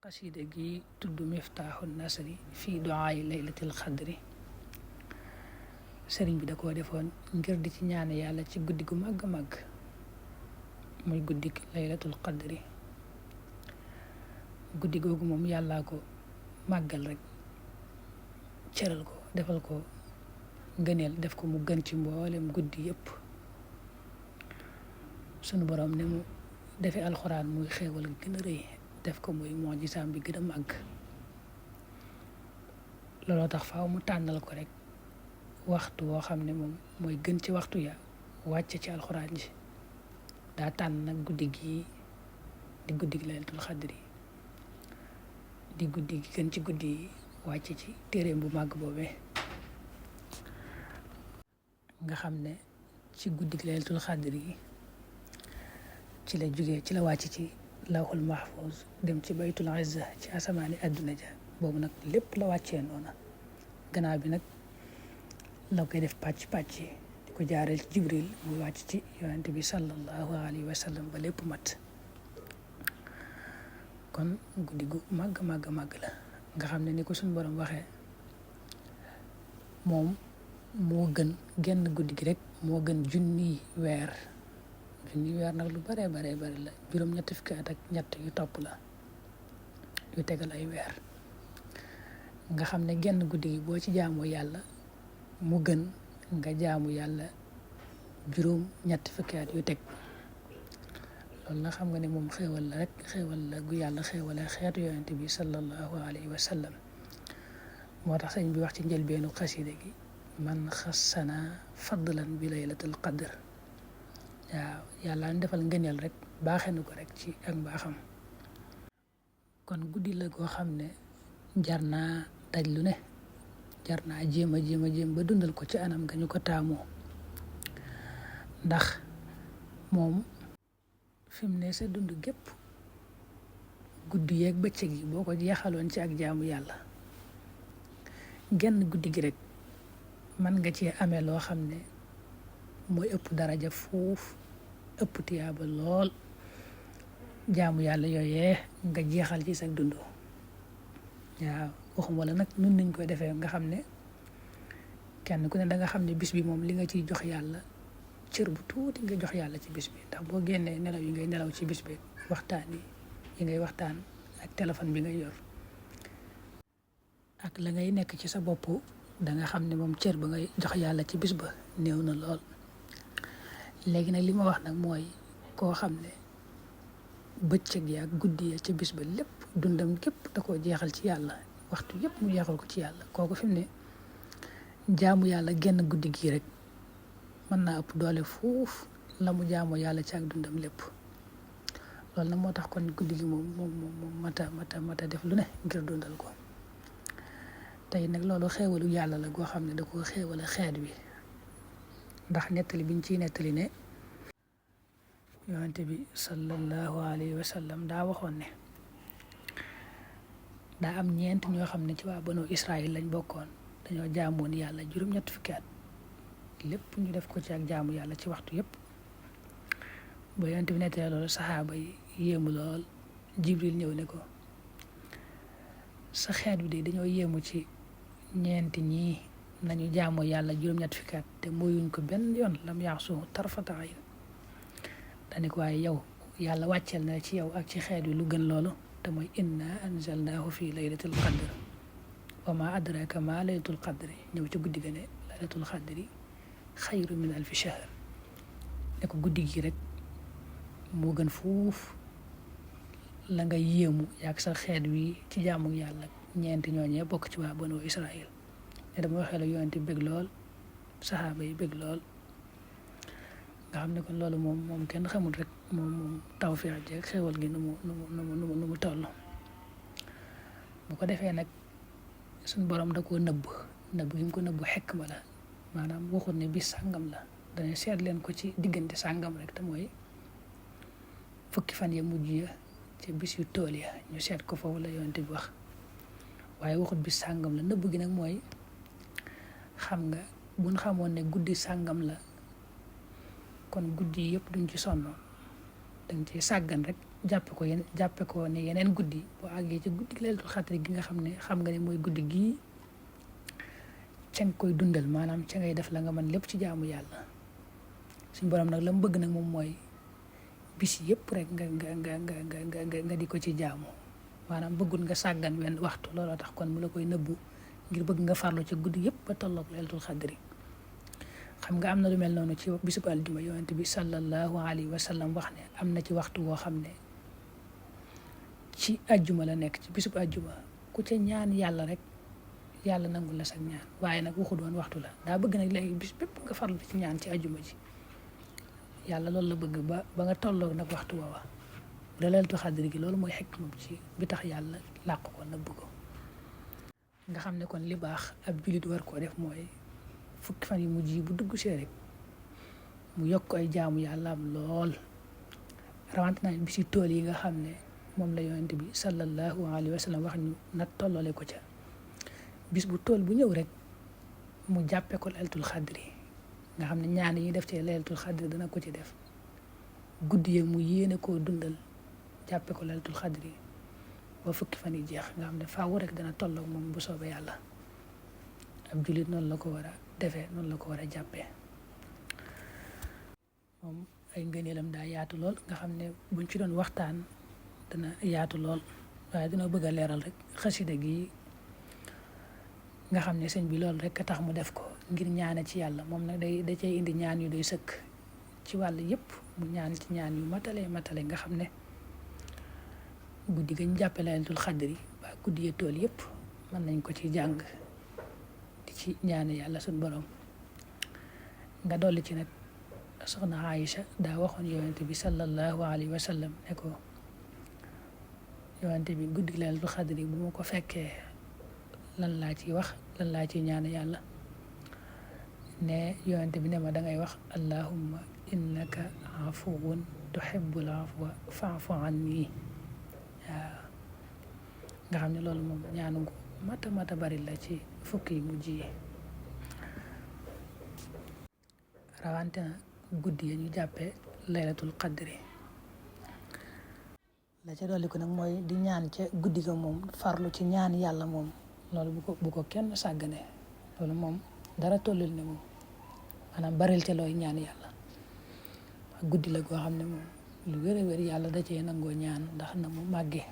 xasida gi tudd Miftaaxu Nasri fii duaay laylatil xadri sëriñ bi da koo defoon ngir di ci ñaan yàlla ci guddi gu màgg màgg muy guddi laylatul xadri. guddi googu moom yàllaa ko màggal rek cëral ko defal ko ngëneel, def ko mu gën ci mboolem guddi yëpp. sunu borom ne mu defee alxuraan muy xéewal gi gën a rëy, def ko muy moojisaam bi gën a màgg. looloo tax faaw mu tànnal ko rek waxtu woo xam ne moom mooy gën ci waxtu ya wàcce ci alxuraan ji. daa tànn nag guddi gi di guddi gi laylatul xadri, di guddi gi gën ci guddi yi wàcce ci téeréem bu màgg boobee nga xam ne ci guddi gi laylatul xadri yi ci la jógee, ci la wàcc ci lawhul mahfuz dem ci baytul izza ci asamaani adduna ja. boobu nag lépp la wàccee noona. gannaaw bi nag la koy def pàcc di ko jaareel ci jibril muy wàcc ci yonente bi sallallahu alayhi wa sallam ba lépp mat. kon guddi gu màgg la nga xam ne ni ko suñu borom waxee, moom moo gën genn guddi gi rek moo gën junni weer nag lu bare la. juróom-ñetti fukki at ak ñett yu topp la, yu tegal ay weer. nga xam ne genn guddi gi boo ci jaamu yàlla mu gën nga jaamu yàlla juróom-ñetti fukki at yu teg. loolu na xam nga ne moom xéewal la rek, xéewal la gu yàlla xéewale xeetu yonent bi sallallahu alayhi wa sallam. moo tax sëñ bi wax ci njëlbeenu xasida gi man xassana fadlan bi laylatul qadr. waaw yàlla defal ngëneel rek, baaxee na ko rek ci ak mbaaxam. kon guddi la goo xam ne jar naa daj lu ne, jar naa jéem ba dundal ko ci anam ga ñu ko taamoo. ndax moom fi mu ne sa dund gépp, guddi yeeg bëccëg yi boo ko jeexaloon ci ak jaamu yàlla, genn guddi gi rek mën nga ci amee loo xam ne mooy ëpp daraja fuuf, ëpp tiyaaba lool jaamu yàlla yooyee nga jeexal ci sa dund. waaw waxum wala nag nun nañ koy defee nga xam ne kenn ku ne da nga xam ne bis bi moom li nga ciy jox yàlla cër bu tuuti nga jox yàlla ci bis bi. ndax boo génnee nelaw yi ngay nelaw ci bis bi, waxtaan yi ngay waxtaan ak téléphone bi ngay yor ak la ngay nekk ci sa bopp, da nga xam ne moom cër ba ngay jox yàlla ci bis ba néew na lool. léegi nag li ma wax nag mooy koo xam ne bëccëg ya ak guddi ya ca bis ba lépp dundam gépp da koo jeexal ci yàlla, waxtu yëpp mu jeexal ko ci yàlla. kooku fi mu ne jaamu yàlla genn guddi gii rek mën naa ëpp doole fuuf la mu jaamoo yàlla ci ak dundam lépp. loolu nag moo tax kon guddi gi moom mata def lu ne ngir dundal ko. tey nag loolu xéewalu yàlla la goo xam ne da koo xéewale xeet wi. ndax nettali biñ ciy nettali ne yonente bi sallallahu alayhi wa sallam daa waxoon ne daa am ñeent ñoo xam ne ci waa banu Israël lañ bokkoon, dañoo jaamoon yàlla juróom-ñett fukki at, lépp ñu def ko ci ak jaamu yàlla ci waxtu yëpp. ba yonente bi nettali loolu saxaaba yi yéemu lool. Jibril ñëw ne ko sa xeet bi de dañoo yéemu ci ñeenti ñii nañu jaamoo yàlla juróom-ñett fukki at te mooyuñ ko benn yoon, lam yaasu tarfata ayn. dane ko waaye yow yàlla wàcceel na ci yow ak ci xeet wi lu gën loolu, te mooy inna anzalnaahu fi laylatil qadr wa ma adraka ma laylatul qadri. ñëw ci guddi ga ne laylatul qadri xayru min alfi shahr. ne ko guddi gi rek moo gën fuuf la nga yéemu yaag sa xeet wi ci jaamu yàlla. ñeenti ñooñee bokk ci waa banu Israël. ne dama waxee la yonent bëgg lool, saxaaba yi bëgg lool. nga xam ne kon loolu moom kenn xamul rek moom tawfeex jeeg xéewal gi nu mu toll. bu ko defee nag suñ borom da koo nëbb gi mu ko nëbb xekk ma la, maanaam waxut ne bis sàngam la, dana seet leen ko ci diggante sàngam rek, te mooy fukki fan ya mujj ya ca bis yu tool ya ñu seet ko foofu la yonent bi wax. waaye waxut bis sàngam la. nëbb gi nag mooy xam nga buñ xamoon ne guddi sàngam la, kon guddi yëpp duñ ci sonn, dañ ci sàggan rek jàppe ko ne yeneen guddi boo àggee ci guddi laylatul xadri gi nga xam nga ne mooy guddi gii ca nga koy dundal maanaam ca ngay def la nga mën lépp ci jaamu yàlla. suñ borom nag la mu bëgg nag moom mooy bis yëpp rek nga di ko ci jaamu maanaam bëggul nga sàggan wenn waxtu. looloo tax kon mu la koy nëbbu ngir bëgg nga farlu ci guddi yëpp ba tolloog laylatul xadri. xam nga am na lu mel noonu ci bisub aljuma yonent bi sallallahu alayhi wa sallam wax ne am na ci waxtu woo xam ne ci ajjuma la nekk ci bisub ajjuma ku ca ñaan yàlla rek yàlla nangul la sa ñaan. waaye nag waxu doon waxtu la daa bëgg nag léegi bis bépp nga farlu ci ñaan ci ajjuma ji. yàlla loolu la bëgg ba nga tolloog nag waxtu woowa laylatul xadri gi. loolu mooy xikma ci bi tax yàlla làq ko nëbb ko. nga xam ne kon li baax ab jullit war koo def mooy fukki fan yu mujj yi bu dugg see rek mu yokk ay jaamu yàlla am lool. rawante naa bi si tool yi nga xam ne moom la yonent bi sallallahu alayhi wa sallam wax ñu nag tolloole ko ca. bis bu tool bu ñëw rek mu jàppe ko laylatul xadri nga xam ne ñaan yi def ci laylatul xadri dana ko ci def. guddi yi mu yéene koo dundal jàppe ko laylatul xadri ba fukki fan yi jeex nga xam ne faaw rek dana tolloog moom bu soobee yàlla. ab jullit noonu la ko war a defee noonu la ko war a jàppee. moom ay ngëneelam daa yaatu lool nga xam ne buñ ci doon waxtaan dana yaatu lool waaye dina bëgg a leeral rek xasida gi nga xam ne sëñ bi loolu rek a tax mu def ko ngir ñaane ci yàlla. moom nag da cay indi ñaan yu doy sëkk ci wàll yëpp mu ñaan ci ñaan yu matale nga xam ne guddi gañ jàppe laylatul xadri ba guddi ya tool yëpp mën nañ ko ci jàng di ci ñaane yàlla suñ borom. nga dolli ci nag soxna Aïcha daa waxoon yonent bi sallallahu alayhi wa sallam ne ko yonent bi guddi laylatul xadri bu ma ko fekkee lan laa ciy wax lan laa ciy ñaane yàlla. ne yonent bi ne ma dangay wax allahumma innaka afuwun tuhibbul afwa fa'fu anni. waaw nga xam ne loolu moom ñaanu ko mata bari la ci fukki mujj yi. rawante na guddi yi ñu jàppee laylatul qadri. la ca dolli ko nag mooy di ñaan ca guddi ga moom farlu ci ñaan yàlla moom loolu bu ko kenn sàggane. loolu moom dara tollul ne moom maanaam baril ca looy ñaan yàlla. guddi la goo xam ne moom lu wér a wér yàlla da cee nangoo ñaan ndax na mu màggee